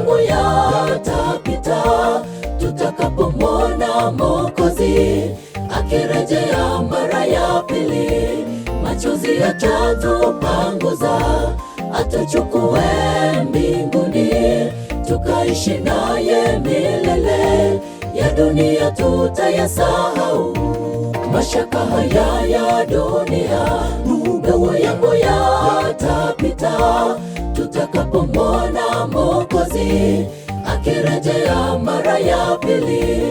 yangu yatapita tutakapomwona Mwokozi akirejea mara ya pili. Machozi yatatupanguza, atuchukue mbinguni, tukaishi naye milele. Ya dunia tutayasahau, mashaka haya ya dunia. Ndugu yangu yatapita tutakapomwona Mwokozi akirejea mara ya pili.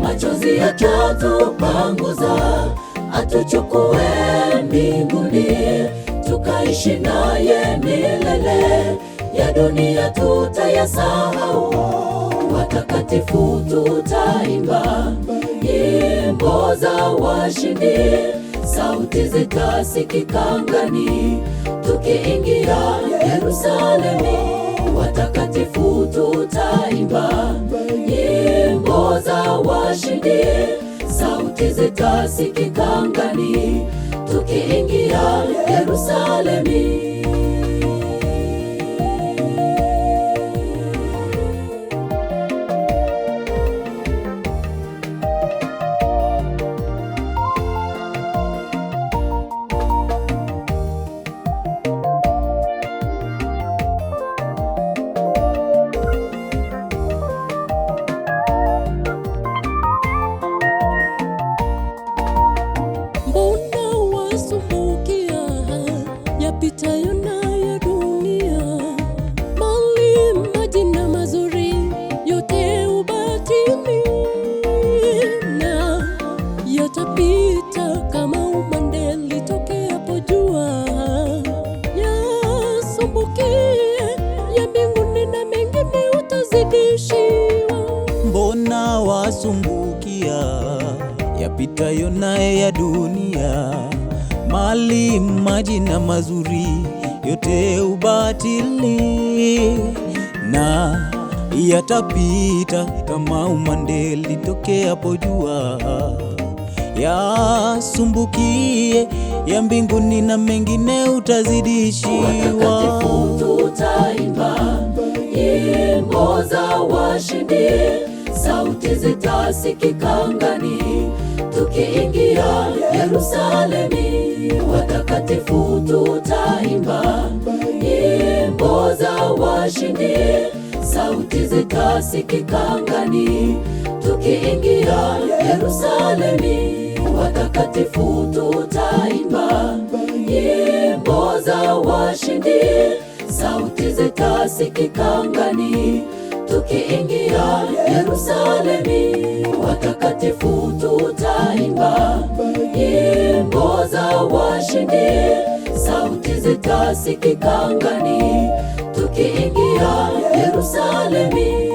Machozi yatatupanguza, atuchukue mbinguni, tukaishi naye milele. Ya dunia tutayasahau, watakatifu tutaimba nyimbo za washindi. Sauti zitasikika angani tukiingia Yerusalemu. Watakatifu tutaimba nyimbo za washindi. Sauti zitasikika angani tukiingia Yerusalemu. Yapitayo na ya dunia, mali, maji na mazuri, yote ubatili, na yatapita kama umande litokeapo jua. Yasumbukie ya mbinguni na mengine utazidishiwa. Mbona wasumbukia yapitayo na ya dunia, mali, maji na mazuri, yote ubatili, na yatapita kama umande litokeapo jua. Yasumbukie ya mbinguni na mengine utazidishiwa. Watakatifu tutaimba nyimbo za washindi. Sauti zitasikika angani tukiingia Yerusalemu. Watakatifu tutaimba nyimbo za washindi. Sauti zitasikika angani tukiingia Yerusalemu. Watakatifu tutaimba nyimbo za washindi. Sauti zitasikika angani tukiingia Yerusalemu. Watakatifu tutaimba nyimbo za washindi. Sauti zitasikika angani tukiingia Yerusalemu.